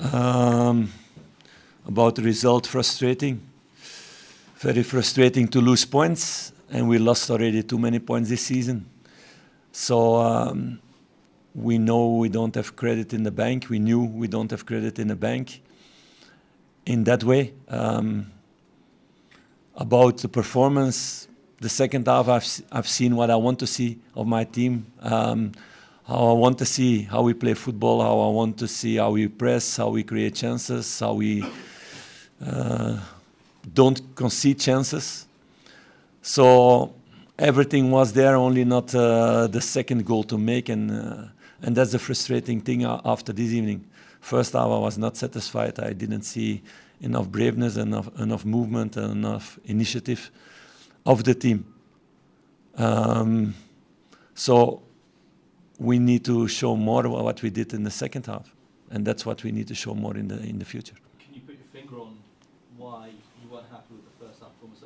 Um, about the result, frustrating. Very frustrating to lose points, and we lost already too many points this season. So we know we don't have credit in the bank. We knew we don't have credit in the bank. In that way, about the performance, the second half, I've seen what I want to see of my team. How I want to see how we play football, how I want to see how we press, how we create chances, how we don't concede chances. So everything was there, only not the second goal to make, and that's the frustrating thing after this evening. First half I was not satisfied. I didn't see enough braveness, enough movement, and enough initiative of the team. So we need to show more of what we did in the second half, and that's what we need to show more in the future. Can you put your finger on why you weren't happy with the first half performance?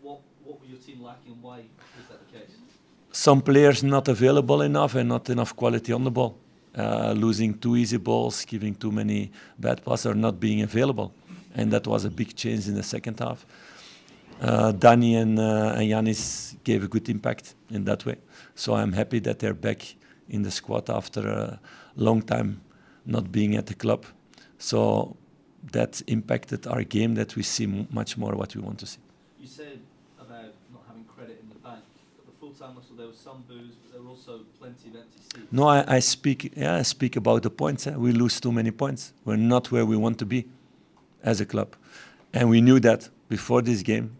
What were your team lacking? Why is that the case? Some players not available enough and not enough quality on the ball. Losing too easy balls, giving too many bad passes, or not being available. And that was a big change in the second half. Danny and Yannis gave a good impact in that way. So I'm happy that they're back in the squad after a long time not being at the club. So that impacted our game, that we see much more what we want to see. You said about not having credit in the bank. At the full-time whistle, there was some boos, but there were also plenty of empty seats. No, I speak about the points. We lose too many points. We're not where we want to be as a club. And we knew that before this game.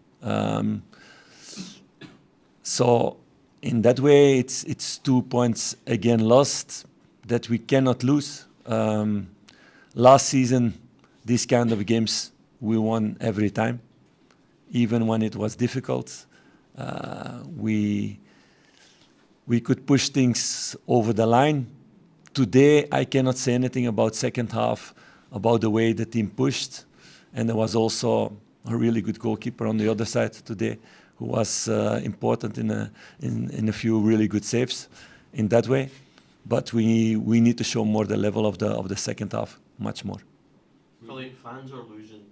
So in that way, it's 2 points again lost that we cannot lose. Last season, these kind of games we won every time, even when it was difficult. We could push things over the line. Today, I cannot say anything about second half, about the way the team pushed. And there was also a really good goalkeeper on the other side today, who was important in a few really good saves in that way. But we need to show more the level of the second half, much more. Philippe, fans are losing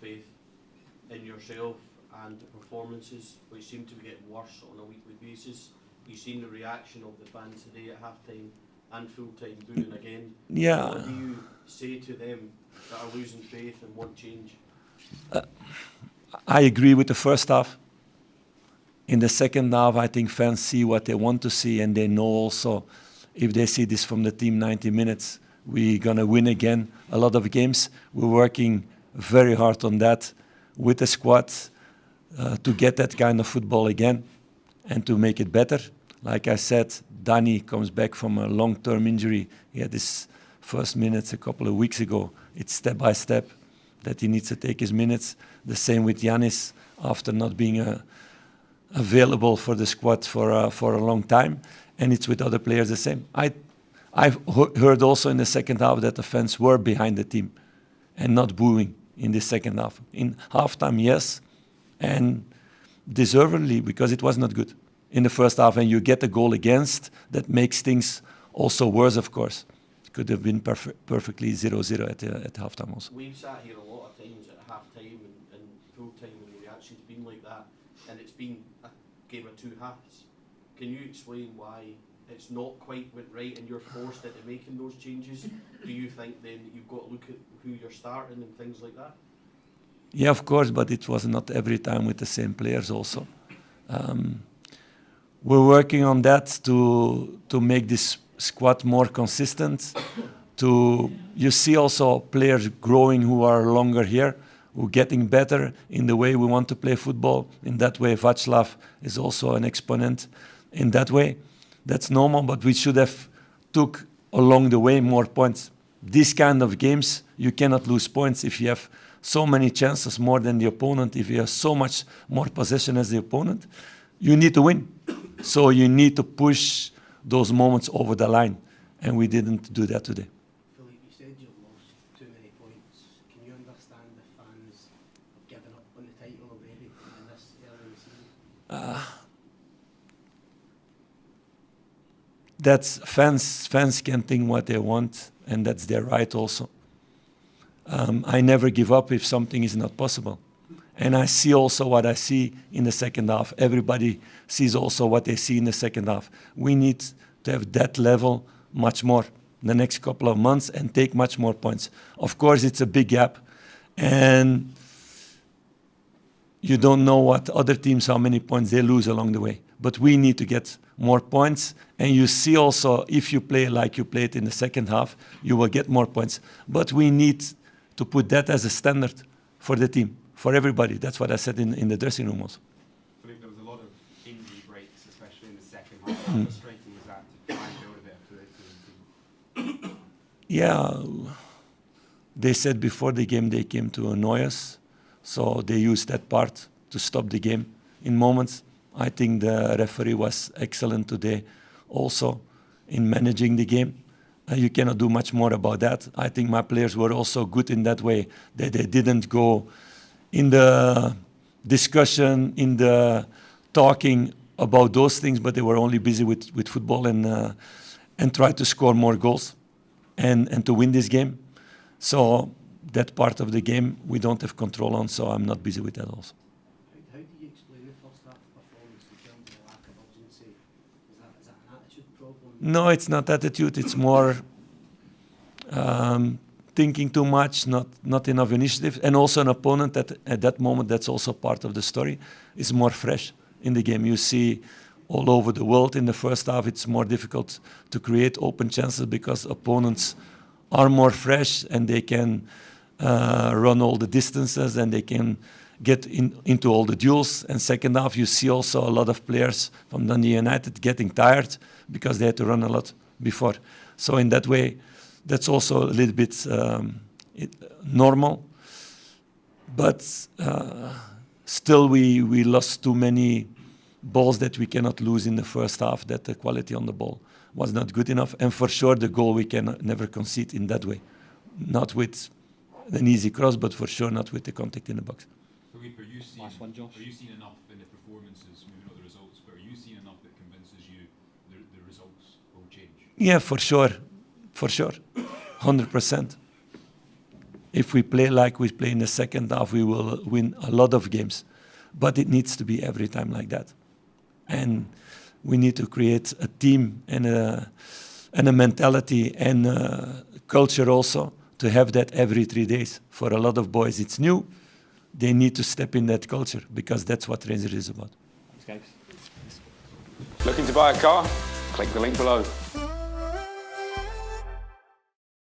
faith in yourself and the performances, which seem to get worse on a weekly basis. You've seen the reaction of the fans today at half-time and full-time booing again. Yeah. What do you say to them that are losing faith and want change? I agree with the first half. In the second half, I think fans see what they want to see, and they know also if they see this from the team 90 minutes, we're going to win again a lot of games. We're working very hard on that with the squad to get that kind of football again and to make it better. Like I said, Danny comes back from a long-term injury. He had his first minutes a couple of weeks ago. It's step by step that he needs to take his minutes. The same with Yannis, after not being available for the squad for a long time. And it's with other players the same. I've heard also in the second half that the fans were behind the team and not booing in the second half. In halftime, yes, and deservedly, because it was not good in the first half, and you get a goal against, that makes things also worse, of course. It could have been perfectly 0-0 at halftime also. We've sat here a lot of times at half-time and full-time, and the reaction's been like that, and it's been a game of two halves. Can you explain why it's not quite went right and you're forced into making those changes? Do you think then that you've got to look at who you're starting and things like that? Yeah, of course, but it was not every time with the same players also. We're working on that to make this squad more consistent. You see also players growing who are longer here, who are getting better in the way we want to play football. In that way, Vaclav is also an exponent in that way. That's normal, but we should have took along the way more points. These kind of games, you cannot lose points if you have so many chances more than the opponent, if you have so much more possession as the opponent. You need to win. So you need to push those moments over the line. And we didn't do that today. Philippe, you said you've lost too many points. Can you understand the fans have given up on the title already in this early in the season? That's fans can think what they want, and that's their right also. I never give up if something is not possible. And I see also what I see in the second half. Everybody sees also what they see in the second half. We need to have that level much more the next couple of months and take much more points. Of course, it's a big gap. And you don't know what other teams, how many points they lose along the way. But we need to get more points. And you see also, if you play like you played in the second half, you will get more points. But we need to put that as a standard for the team, for everybody. That's what I said in the dressing room also. Philippe, there was a lot of injury breaks, especially in the second half. How frustrating was that to try and build a bit of fluidity in the team? Yeah, they said before the game they came to annoy us. So they used that part to stop the game in moments. I think the referee was excellent today also in managing the game. You cannot do much more about that. I think my players were also good in that way, that they didn't go in the discussion, in the talking about those things, but they were only busy with football and try to score more goals and to win this game. So that part of the game we don't have control on, so I'm not busy with that also. How do you explain the first half performance in terms of the lack of urgency? Is that an attitude problem? No, it's not attitude. It's more thinking too much, not enough initiative, and also an opponent that at that moment, that's also part of the story, is more fresh in the game. You see all over the world in the first half, it's more difficult to create open chances because opponents are more fresh and they can run all the distances and they can get into all the duels. And second half, you see also a lot of players from Dundee United getting tired because they had to run a lot before. So in that way, that's also a little bit normal. But still, we lost too many balls that we cannot lose in the first half, that the quality on the ball was not good enough. And for sure, the goal we can never concede in that way. Not with an easy cross, but for sure not with the contact in the box. Philippe, are you seeing, Last one, Josh. Are you seeing enough in the performances, maybe not the results, but are you seeing enough that convinces you the results will change? Yeah, for sure. For sure. 100%. If we play like we play in the second half, we will win a lot of games. But it needs to be every time like that. And we need to create a team and a mentality and a culture also to have that every 3 days. For a lot of boys, it's new. They need to step in that culture because that's what Rangers is about. Thanks, guys. Looking to buy a car? Click the link below.